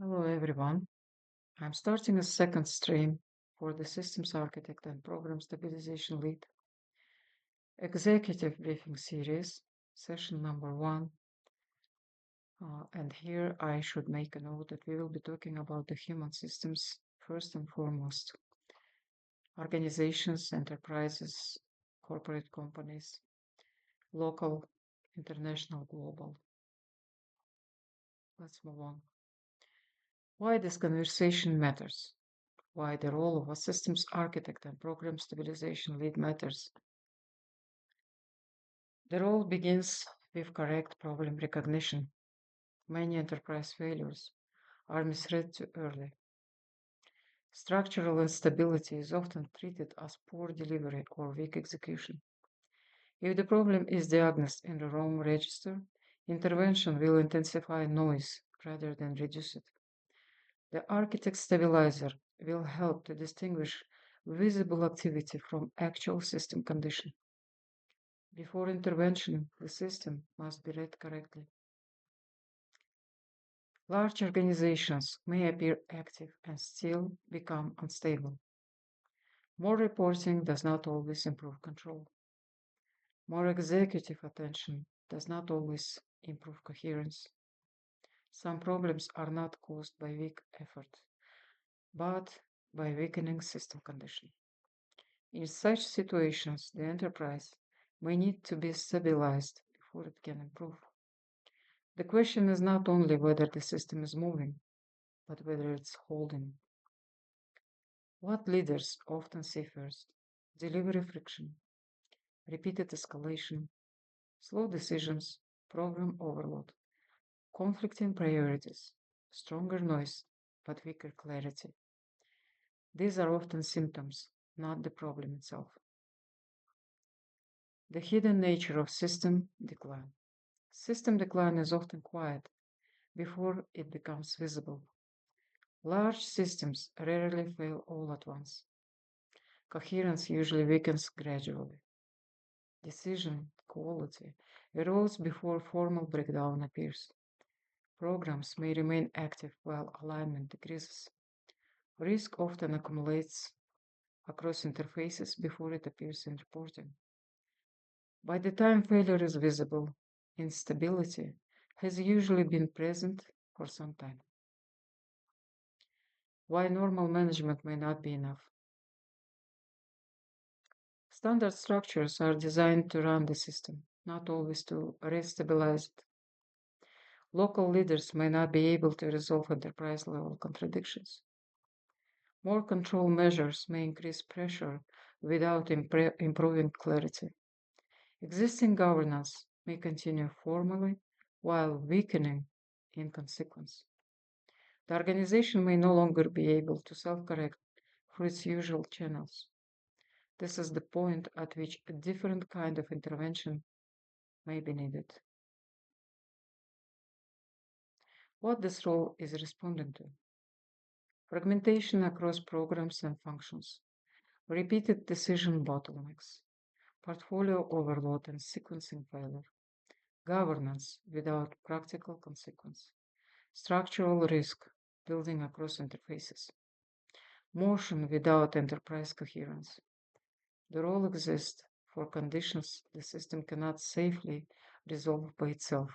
Hello everyone. I'm starting a second stream for the Systems Architect and Program Stabilization Lead Executive Briefing Series, session number one. And here I should make a note that we will be talking about the human systems first and foremost. Organizations, enterprises, corporate companies, local, international, global. Let's move on. Why this conversation matters? Why the role of a systems architect and program stabilization lead matters. The role begins with correct problem recognition. Many enterprise failures are misread too early. Structural instability is often treated as poor delivery or weak execution. If the problem is diagnosed in the wrong register, intervention will intensify noise rather than reduce it. The architect stabilizer will help to distinguish visible activity from actual system condition. Before intervention, the system must be read correctly. Large organizations may appear active and still become unstable. More reporting does not always improve control. More executive attention does not always improve coherence. Some problems are not caused by weak effort, but by weakening system condition. In such situations, the enterprise may need to be stabilized before it can improve. The question is not only whether the system is moving, but whether it's holding. What leaders often say first: delivery friction, repeated escalation, slow decisions, program overload, conflicting priorities, stronger noise, but weaker clarity. These are often symptoms, not the problem itself. The hidden nature of system decline. System decline is often quiet before it becomes visible. Large systems rarely fail all at once. Coherence usually weakens gradually. Decision quality erodes before formal breakdown appears. Programs may remain active while alignment decreases. Risk often accumulates across interfaces before it appears in reporting. By the time failure is visible, instability has usually been present for some time. Why normal management may not be enough? Standard structures are designed to run the system, not always to restabilize it. Local leaders may not be able to resolve enterprise level contradictions. More control measures may increase pressure without improving clarity. Existing governance may continue formally while weakening in consequence. The organization may no longer be able to self correct through its usual channels. This is the point at which a different kind of intervention may be needed. What this role is responding to: fragmentation across programs and functions, repeated decision bottlenecks, portfolio overload and sequencing failure, governance without practical consequence, structural risk building across interfaces, motion without enterprise coherence. The role exists for conditions the system cannot safely resolve by itself.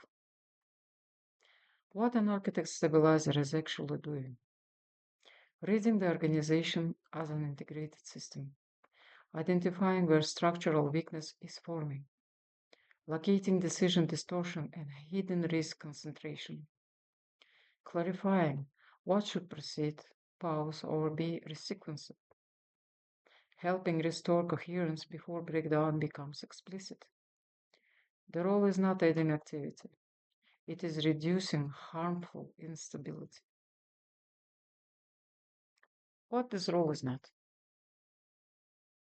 What an architect stabilizer is actually doing: reading the organization as an integrated system, identifying where structural weakness is forming, locating decision distortion and hidden risk concentration, clarifying what should proceed, pause, or be resequenced, helping restore coherence before breakdown becomes explicit. The role is not adding activity, it is reducing harmful instability. What this role is not: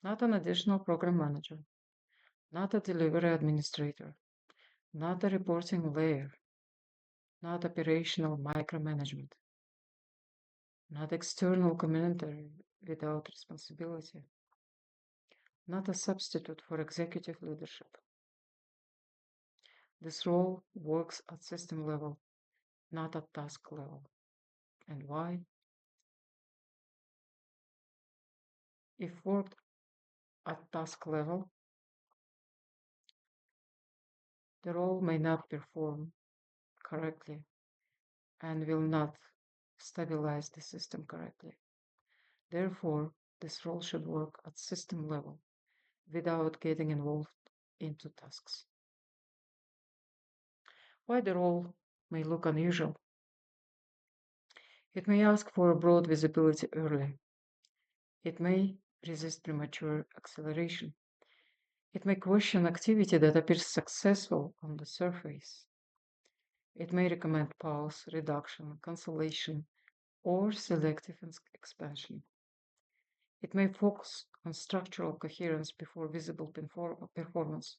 not an additional program manager, not a delivery administrator, not a reporting layer, not operational micromanagement, not external commentary without responsibility, not a substitute for executive leadership. This role works at system level, not at task level. And why? If worked at task level, the role may not perform correctly and will not stabilize the system correctly. Therefore, this role should work at system level without getting involved into tasks. Why the role may look unusual? It may ask for a broad visibility early. It may resist premature acceleration. It may question activity that appears successful on the surface. It may recommend pause, reduction, cancellation, or selective expansion. It may focus on structural coherence before visible performance.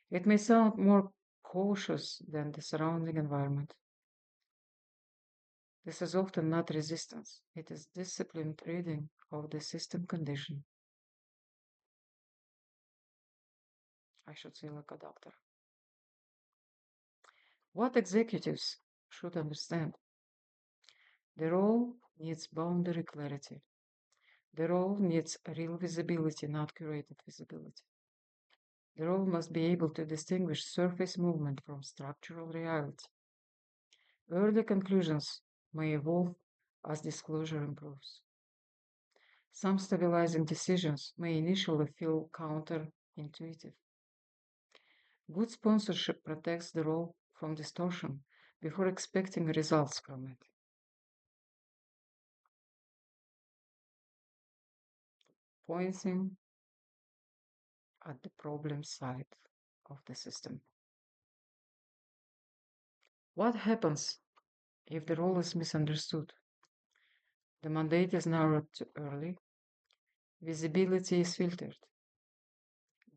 It may sound more cautious than the surrounding environment. This is often not resistance, it is disciplined reading of the system condition. I should say, like a doctor. What executives should understand? The role needs boundary clarity. The role needs real visibility, not curated visibility. The role must be able to distinguish surface movement from structural reality. Early conclusions may evolve as disclosure improves. Some stabilizing decisions may initially feel counterintuitive. Good sponsorship protects the role from distortion before expecting results from it. Pointing at the problem side of the system. What happens if the role is misunderstood? The mandate is narrowed too early, visibility is filtered,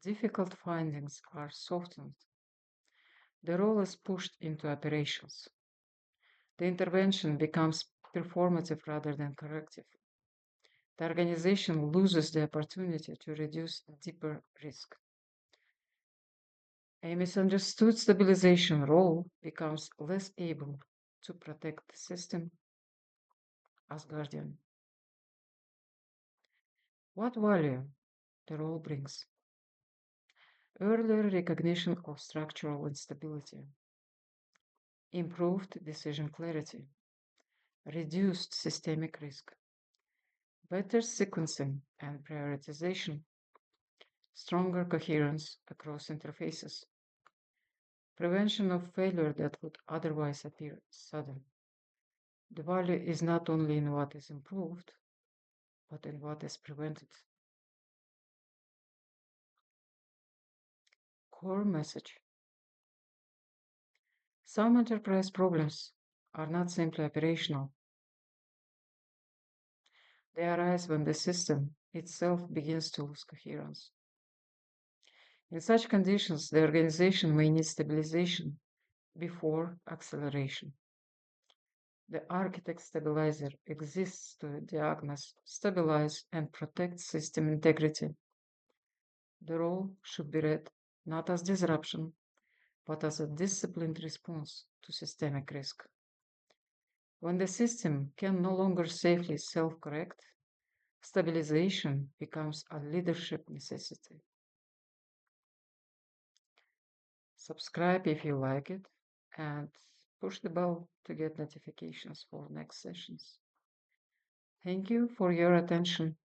difficult findings are softened, the role is pushed into operations. The intervention becomes performative rather than corrective. The organization loses the opportunity to reduce deeper risk. A misunderstood stabilization role becomes less able to protect the system as guardian. What value the role brings? Earlier recognition of structural instability, improved decision clarity, reduced systemic risk, better sequencing and prioritization, stronger coherence across interfaces, prevention of failure that would otherwise appear sudden. The value is not only in what is improved, but in what is prevented. Core message. Some enterprise problems are not simply operational. They arise when the system itself begins to lose coherence. In such conditions, the organization may need stabilization before acceleration. The architect stabilizer exists to diagnose, stabilize, and protect system integrity. The role should be read not as disruption, but as a disciplined response to systemic risk. When the system can no longer safely self correct, stabilization becomes a leadership necessity. Subscribe if you like it, and push the bell to get notifications for next sessions. Thank you for your attention.